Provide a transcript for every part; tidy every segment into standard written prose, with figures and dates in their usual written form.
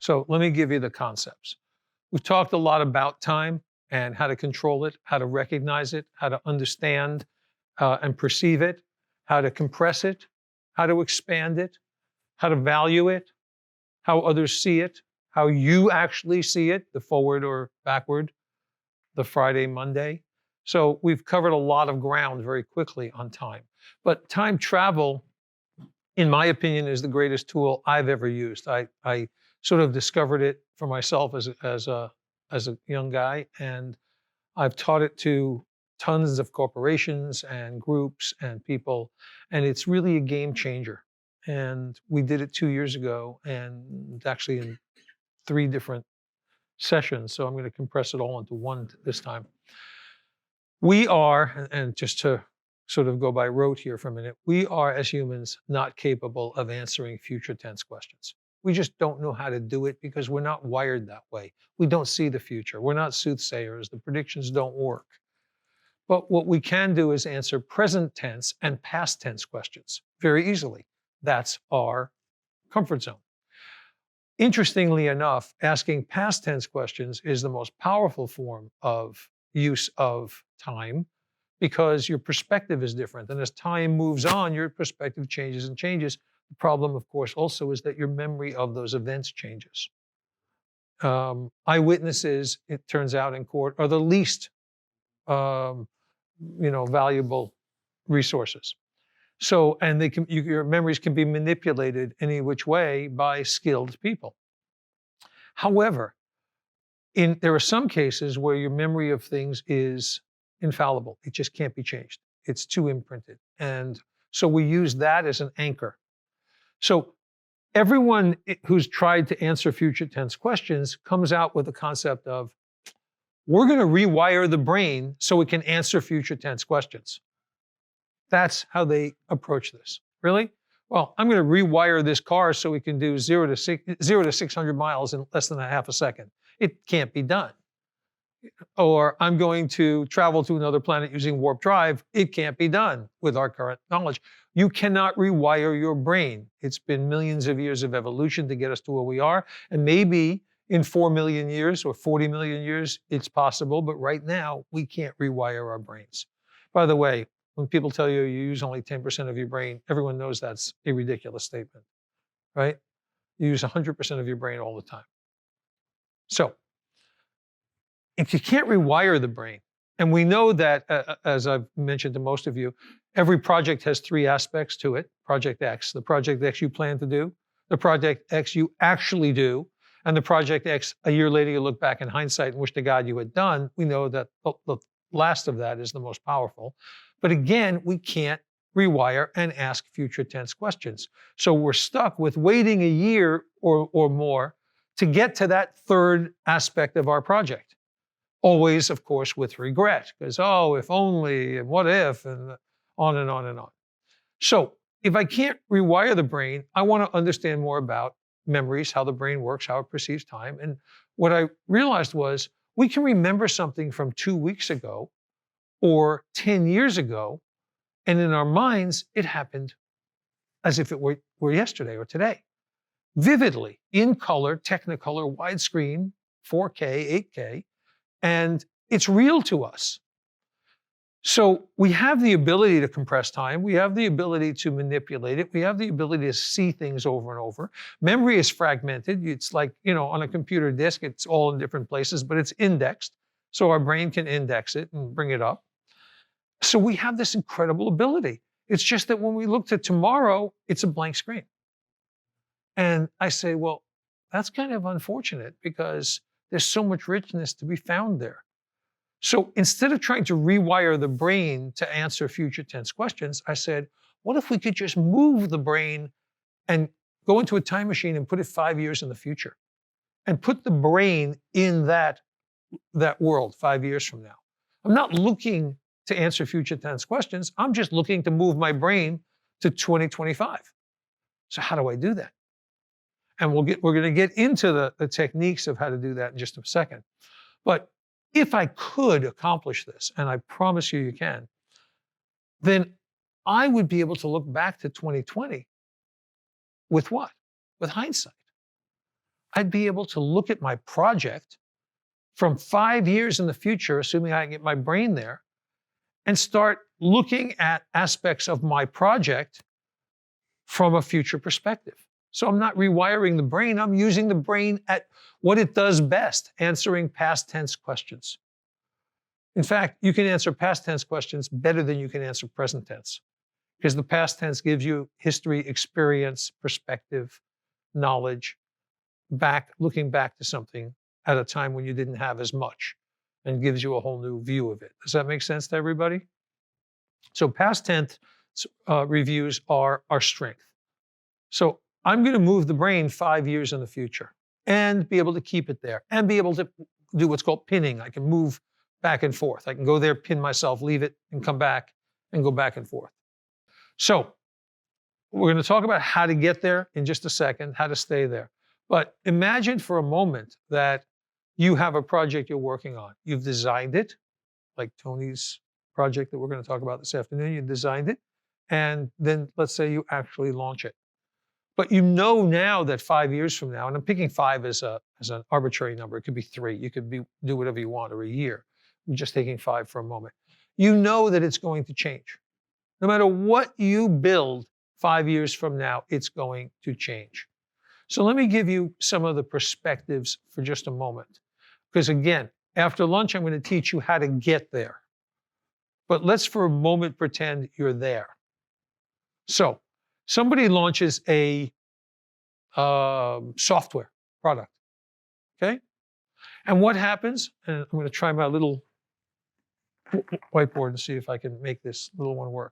So let me give you the concepts. We've talked a lot about time and how to control it, how to recognize it, how to understand and perceive it, how to compress it, how to expand it, how to value it, how others see it, how you actually see it, the forward or backward, the Friday, Monday. So we've covered a lot of ground very quickly on time. But time travel, in my opinion, is the greatest tool I've ever used. I sort of discovered it for myself as a young guy, and I've taught it to tons of corporations and groups and people, and it's really a game changer. And we did it 2 years ago, and actually in 3 different sessions. So I'm going to compress it all into one this time. We are, and just to sort of go by rote here for a minute, we are as humans not capable of answering future tense questions. We just don't know how to do it because we're not wired that way. We don't see the future. We're not soothsayers. The predictions don't work. But what we can do is answer present tense and past tense questions very easily. That's our comfort zone. Interestingly enough, asking past tense questions is the most powerful form of use of time because your perspective is different. And as time moves on, your perspective changes and changes. The problem, of course, also is that your memory of those events changes. Eyewitnesses, it turns out in court, are the least valuable resources. So, and your memories can be manipulated any which way by skilled people. However, there are some cases where your memory of things is infallible. It just can't be changed. It's too imprinted. And so we use that as an anchor. So everyone who's tried to answer future tense questions comes out with the concept of, we're going to rewire the brain so it can answer future tense questions. That's how they approach this. Really? Well, I'm going to rewire this car so we can do 0 to 600 miles in less than a half a second. It can't be done. Or I'm going to travel to another planet using warp drive. It can't be done with our current knowledge. You cannot rewire your brain. It's been millions of years of evolution to get us to where we are. And maybe in 4 million years or 40 million years, it's possible. But right now, we can't rewire our brains. By the way, when people tell you you use only 10% of your brain, everyone knows that's a ridiculous statement, right? You use 100% of your brain all the time. So if you can't rewire the brain, and we know that, as I've mentioned to most of you, every project has 3 aspects to it. Project X, the Project X you plan to do, the Project X you actually do, and the Project X a year later you look back in hindsight and wish to God you had done. We know that the last of that is the most powerful. But again, we can't rewire and ask future tense questions. So we're stuck with waiting a year or more to get to that 3rd aspect of our project. Always, of course, with regret, because, oh, if only, and what if, and on and on and on. So if I can't rewire the brain, I want to understand more about memories, how the brain works, how it perceives time. And what I realized was we can remember something from 2 weeks ago or 10 years ago, and in our minds, it happened as if it were yesterday or today. Vividly, in color, Technicolor, widescreen, 4K, 8K, and it's real to us. So we have the ability to compress time. We have the ability to manipulate it. We have the ability to see things over and over. Memory is fragmented. It's like, on a computer disk, it's all in different places, but it's indexed. So our brain can index it and bring it up. So we have this incredible ability. It's just that when we look to tomorrow, it's a blank screen. And I say, well, that's kind of unfortunate because there's so much richness to be found there. So instead of trying to rewire the brain to answer future tense questions, I said, what if we could just move the brain and go into a time machine and put it 5 years in the future and put the brain in that world 5 years from now? I'm not looking to answer future tense questions. I'm just looking to move my brain to 2025. So how do I do that? And we're going to get into the techniques of how to do that in just a second. But if I could accomplish this, and I promise you can, then I would be able to look back to 2020 with what? With hindsight. I'd be able to look at my project from 5 years in the future, assuming I can get my brain there, and start looking at aspects of my project from a future perspective. So I'm not rewiring the brain, I'm using the brain at what it does best, answering past tense questions. In fact, you can answer past tense questions better than you can answer present tense, because the past tense gives you history, experience, perspective, knowledge, looking back to something at a time when you didn't have as much, and gives you a whole new view of it. Does that make sense to everybody? So past tense reviews are our strength. So I'm going to move the brain 5 years in the future and be able to keep it there and be able to do what's called pinning. I can move back and forth. I can go there, pin myself, leave it, and come back and go back and forth. So we're going to talk about how to get there in just a second, how to stay there. But imagine for a moment that you have a project you're working on. You've designed it, like Tony's project that we're going to talk about this afternoon. You designed it, and then let's say you actually launch it. But you know now that 5 years from now, and I'm picking 5 as an arbitrary number. It could be 3. You could do whatever you want, or a year. I'm just taking 5 for a moment. You know that it's going to change. No matter what you build 5 years from now, it's going to change. So let me give you some of the perspectives for just a moment. Because again, after lunch, I'm going to teach you how to get there. But let's for a moment pretend you're there. So somebody launches a software product, okay? And what happens, and I'm going to try my little whiteboard and see if I can make this little one work.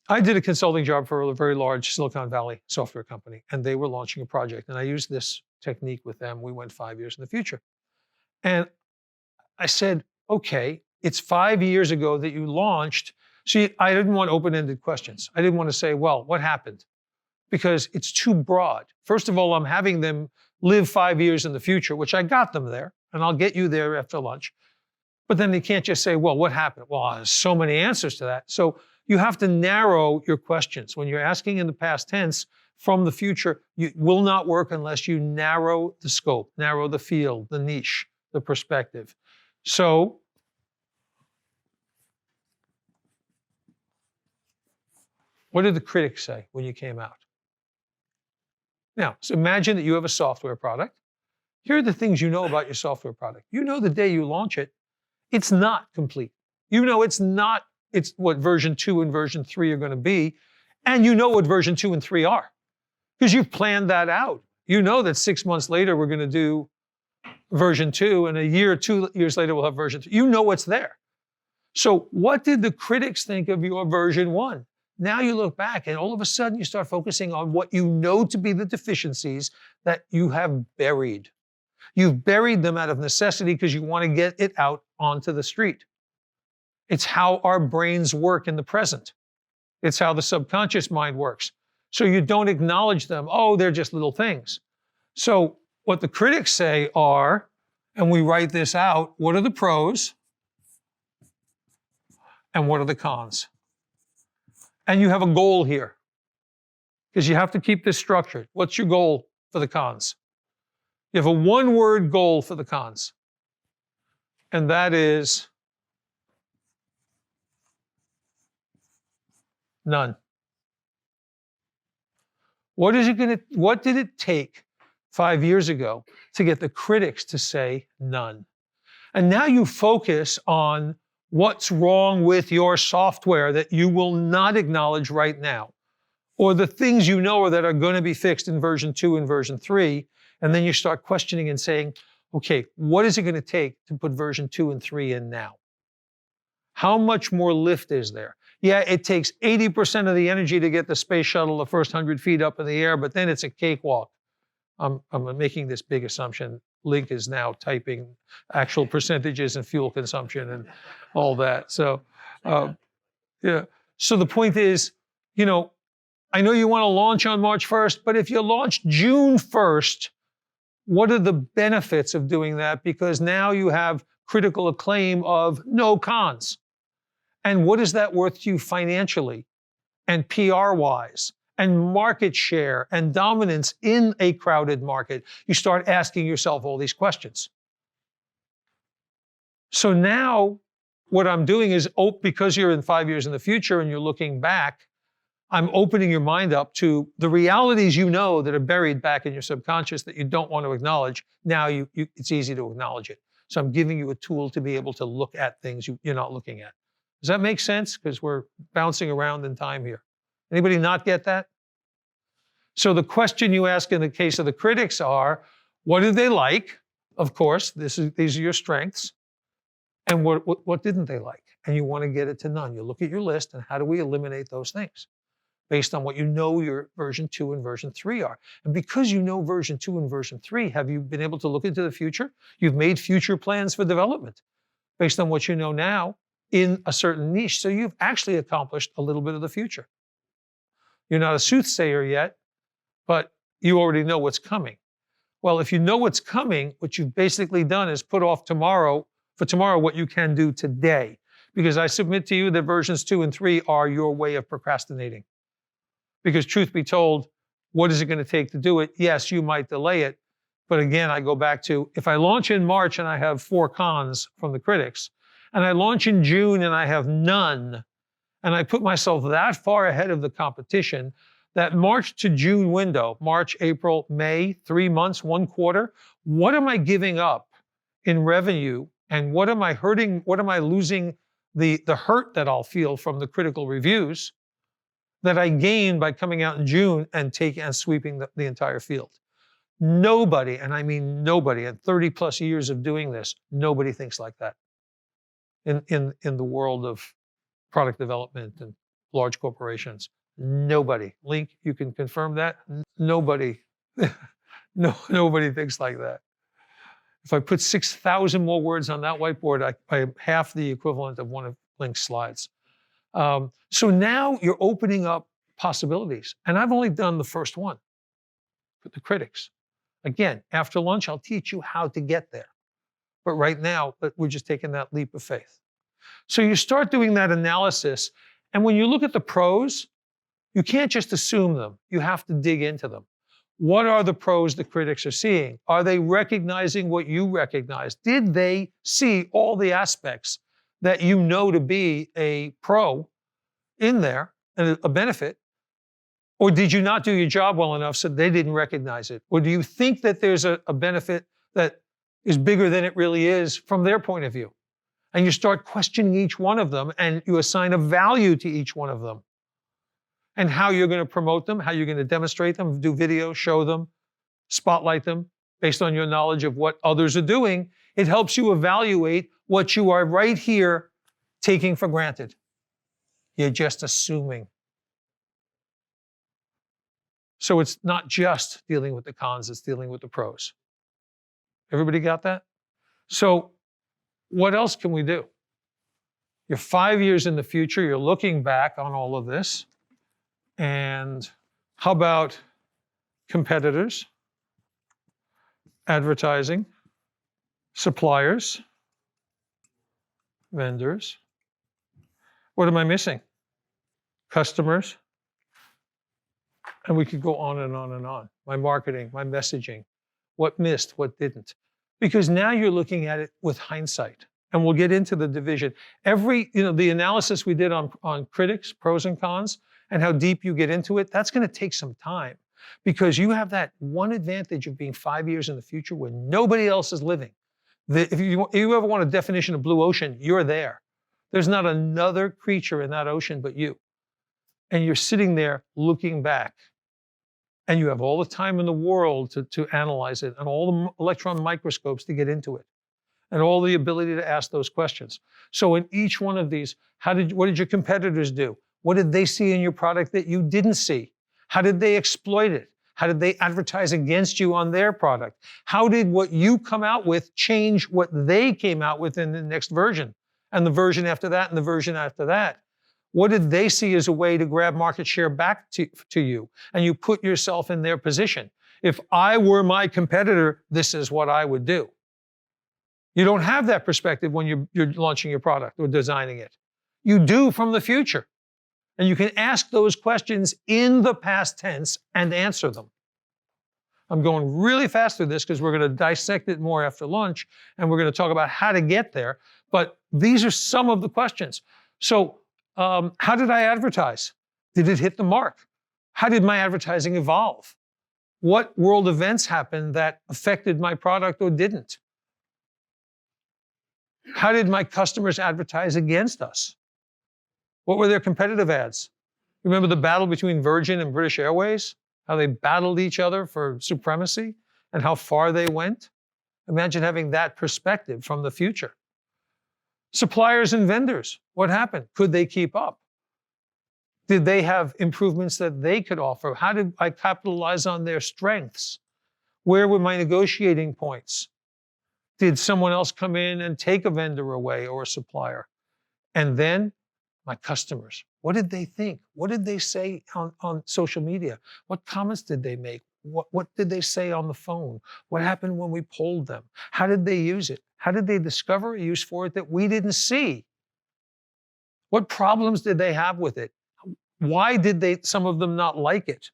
I did a consulting job for a very large Silicon Valley software company, and they were launching a project. And I used this technique with them. We went 5 years in the future. And I said, okay, it's 5 years ago that you launched. See, I didn't want open-ended questions. I didn't want to say, well, what happened? Because it's too broad. First of all, I'm having them live 5 years in the future, which I got them there, and I'll get you there after lunch. But then they can't just say, well, what happened? Well, there's so many answers to that. So you have to narrow your questions. When you're asking in the past tense from the future, it will not work unless you narrow the scope, narrow the field, the niche, the perspective. So what did the critics say when you came out? Now, so imagine that you have a software product. Here are the things you know about your software product. You know the day you launch it, it's not complete. You know it's what version 2 and version 3 are going to be, and you know what version 2 and 3 are, because you've planned that out. You know that 6 months later we're going to do version 2, and a year or 2 years later we'll have version 3. You know what's there. So what did the critics think of your version 1? Now you look back, and all of a sudden you start focusing on what you know to be the deficiencies that you have buried. You've buried them out of necessity because you want to get it out onto the street. It's how our brains work in the present. It's how the subconscious mind works. So you don't acknowledge them. Oh, they're just little things. So what the critics say are, and we write this out, what are the pros and what are the cons? And you have a goal here, because you have to keep this structured. What's your goal for the cons? You have a one-word goal for the cons, and that is none. What did it take 5 years ago to get the critics to say none? And now you focus on what's wrong with your software that you will not acknowledge right now, or the things you know that are going to be fixed in version 2 and version 3, and then you start questioning and saying, okay, what is it going to take to put version 2 and 3 in now? How much more lift is there? Yeah, it takes 80% of the energy to get the space shuttle the first 100 feet up in the air, but then it's a cakewalk. I'm making this big assumption. Link is now typing actual percentages and fuel consumption and all that. So, yeah. So the point is, I know you want to launch on March 1st, but if you launch June 1st, what are the benefits of doing that? Because now you have critical acclaim of no cons. And what is that worth to you financially and PR-wise and market share and dominance in a crowded market, you start asking yourself all these questions. So now what I'm doing is, because you're in 5 years in the future and you're looking back, I'm opening your mind up to the realities you know that are buried back in your subconscious that you don't want to acknowledge. Now it's easy to acknowledge it. So I'm giving you a tool to be able to look at things you're not looking at. Does that make sense? Because we're bouncing around in time here. Anybody not get that? So the question you ask in the case of the critics are, what did they like? Of course, these are your strengths. And what didn't they like? And you want to get it to none. You look at your list and how do we eliminate those things based on what you know your version 2 and version 3 are. And because you know version 2 and version 3, have you been able to look into the future? You've made future plans for development based on what you know now in a certain niche. So you've actually accomplished a little bit of the future. You're not a soothsayer yet, but you already know what's coming. Well, if you know what's coming, what you've basically done is put off for tomorrow what you can do today. Because I submit to you that versions 2 and 3 are your way of procrastinating. Because truth be told, what is it going to take to do it? Yes, you might delay it. But again, I go back to, if I launch in March and I have 4 cons from the critics, and I launch in June and I have none, and I put myself that far ahead of the competition, that March to June window, March, April, May, 3 months, 1 quarter, what am I giving up in revenue? And what am I hurting? What am I losing the hurt that I'll feel from the critical reviews that I gained by coming out in June and sweeping the entire field? Nobody, and I mean nobody, in 30 plus years of doing this, nobody thinks like that in the world of product development and large corporations. Nobody. Link, you can confirm that? Nobody. Nobody thinks like that. If I put 6,000 more words on that whiteboard, I have half the equivalent of one of Link's slides. So now you're opening up possibilities. And I've only done the first one with the critics. Again, after lunch, I'll teach you how to get there. But right now, we're just taking that leap of faith. So you start doing that analysis. And when you look at the pros, you can't just assume them. You have to dig into them. What are the pros the critics are seeing? Are they recognizing what you recognize? Did they see all the aspects that you know to be a pro in there and a benefit? Or did you not do your job well enough so they didn't recognize it? Or do you think that there's a benefit that is bigger than it really is from their point of view? And you start questioning each one of them and you assign a value to each one of them. And how you're going to promote them, how you're going to demonstrate them, do videos, show them, spotlight them based on your knowledge of what others are doing. It helps you evaluate what you are right here taking for granted. You're just assuming. So it's not just dealing with the cons, it's dealing with the pros. Everybody got that? So what else can we do? You're 5 years in the future, you're looking back on all of this. And how about competitors, advertising, suppliers, vendors? What am I missing? Customers. And we could go on and on and on. My marketing, my messaging, what missed, what didn't. Because now you're looking at it with hindsight. And we'll get into the division. The analysis we did on critics, pros and cons, and how deep you get into it, that's going to take some time because you have that one advantage of being 5 years in the future where nobody else is living. If you ever want a definition of blue ocean, you're there. There's not another creature in that ocean but you. And you're sitting there looking back. And you have all the time in the world to analyze it and all the electron microscopes to get into it and all the ability to ask those questions. So in each one of these, what did your competitors do? What did they see in your product that you didn't see? How did they exploit it? How did they advertise against you on their product? How did what you come out with change what they came out with in the next version? And the version after that, and the version after that? What did they see as a way to grab market share back to you? And you put yourself in their position. If I were my competitor, this is what I would do. You don't have that perspective when you're launching your product or designing it. You do from the future. And you can ask those questions in the past tense and answer them. I'm going really fast through this because we're going to dissect it more after lunch, and we're going to talk about how to get there. But these are some of the questions. So how did I advertise? Did it hit the mark? How did my advertising evolve? What world events happened that affected my product or didn't? How did my customers advertise against us? What were their competitive ads? Remember the battle between Virgin and British Airways? How they battled each other for supremacy and how far they went? Imagine having that perspective from the future. Suppliers and vendors, what happened? Could they keep up? Did they have improvements that they could offer? How did I capitalize on their strengths? Where were my negotiating points? Did someone else come in and take a vendor away or a supplier? And then my customers, what did they think? What did they say on social media? What comments did they make? What did they say on the phone? What happened when we polled them? How did they use it? How did they discover a use for it that we didn't see? What problems did they have with it? Why did some of them not like it?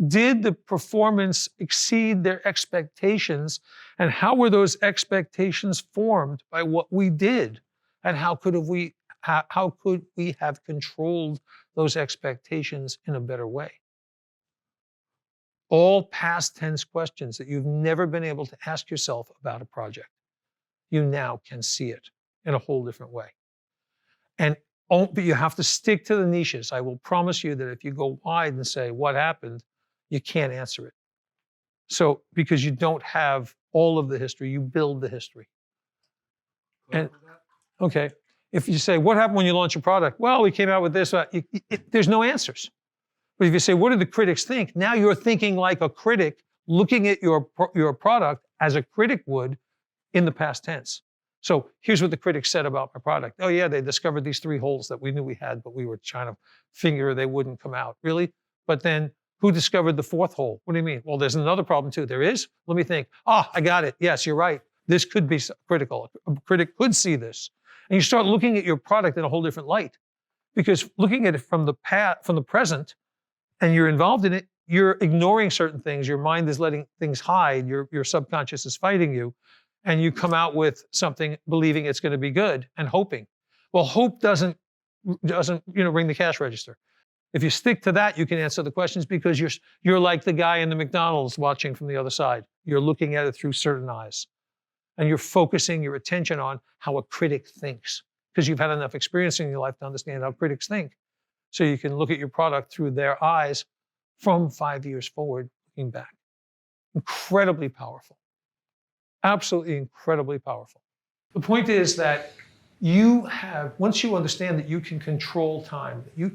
Did the performance exceed their expectations? And how were those expectations formed by what we did? And how could we have controlled those expectations in a better way? All past tense questions that you've never been able to ask yourself about a project. You now can see it in a whole different way. But you have to stick to the niches. I will promise you that if you go wide and say, what happened? You can't answer it. So, because you don't have all of the history, you build the history. And okay, if you say, what happened when you launch a product? Well, we came out with this. There's no answers. But if you say, what did the critics think? Now you're thinking like a critic, looking at your product as a critic would in the past tense. So here's what the critics said about my product. Oh yeah, they discovered these 3 holes that we knew we had, but we were trying to figure they wouldn't come out. Really? But then who discovered the 4th hole? What do you mean? Well, there's another problem too. There is? Let me think. I got it. Yes, you're right. This could be critical. A critic could see this. And you start looking at your product in a whole different light. Because looking at it from the present, and you're involved in it, you're ignoring certain things. Your mind is letting things hide. Your subconscious is fighting you. And you come out with something believing it's going to be good and hoping. Well, hope doesn't ring the cash register. If you stick to that, you can answer the questions because you're like the guy in the McDonald's watching from the other side. You're looking at it through certain eyes. And you're focusing your attention on how a critic thinks because you've had enough experience in your life to understand how critics think. So you can look at your product through their eyes from 5 years forward, looking back. Incredibly powerful. Absolutely incredibly powerful. The point is that once you understand that you can control time, that you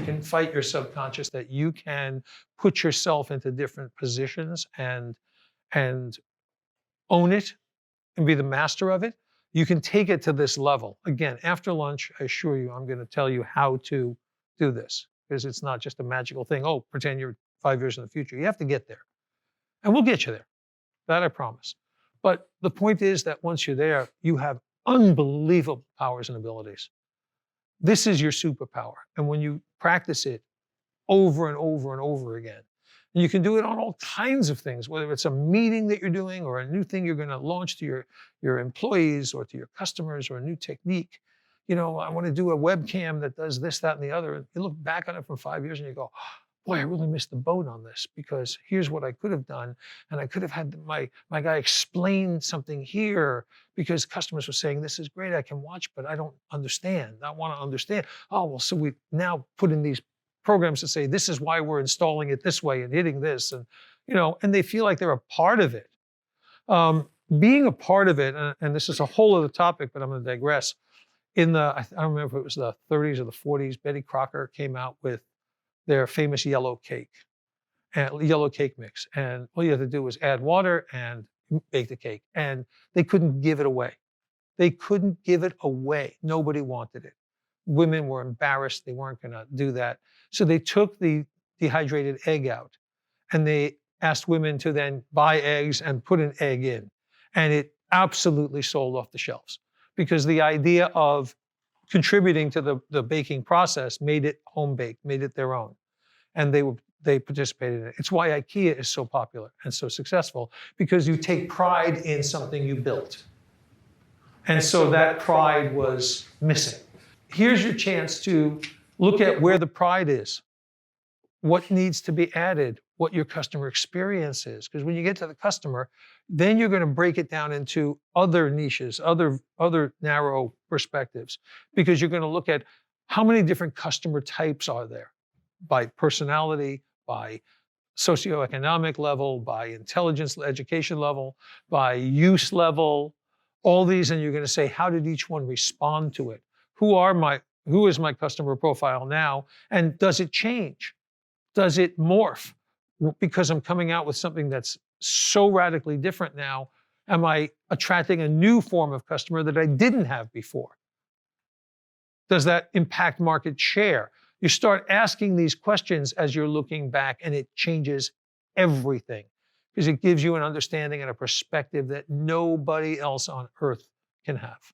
can fight your subconscious, that you can put yourself into different positions and own it and be the master of it, you can take it to this level. Again, after lunch, I assure you, I'm going to tell you how to do this because it's not just a magical thing. Oh, pretend you're 5 years in the future. You have to get there. And we'll get you there. That I promise. But the point is that once you're there, you have unbelievable powers and abilities. This is your superpower. And when you practice it over and over and over again, and you can do it on all kinds of things, whether it's a meeting that you're doing or a new thing you're going to launch to your employees or to your customers or a new technique. I want to do a webcam that does this, that, and the other. And you look back on it from 5 years and you go, boy, I really missed the boat on this because here's what I could have done. And I could have had my guy explain something here because customers were saying, this is great, I can watch, but I don't understand. I want to understand. Oh, well, so we now put in these programs to say, this is why we're installing it this way and hitting this. And, and they feel like they're a part of it. Being a part of it, and this is a whole other topic, but I'm going to digress. I don't remember if it was the 30s or the 40s, Betty Crocker came out with their famous yellow cake mix. And all you had to do was add water and bake the cake. And they couldn't give it away. They couldn't give it away. Nobody wanted it. Women were embarrassed. They weren't going to do that. So they took the dehydrated egg out and they asked women to then buy eggs and put an egg in. And it absolutely sold off the shelves because the idea of contributing to the baking process made it home baked, made it their own. And they participated in it. It's why IKEA is so popular and so successful, because you take pride in something you built. And so that pride was missing. Here's your chance to look at where the pride is, what needs to be added, what your customer experience is. Because when you get to the customer, then you're going to break it down into other niches, other narrow perspectives, because you're going to look at how many different customer types are there by personality, by socioeconomic level, by intelligence, education level, by use level, all these, and you're going to say, how did each one respond to it? Who is my customer profile now? And does it change? Does it morph? Because I'm coming out with something that's so radically different now, am I attracting a new form of customer that I didn't have before? Does that impact market share? You start asking these questions as you're looking back, and it changes everything, because it gives you an understanding and a perspective that nobody else on earth can have.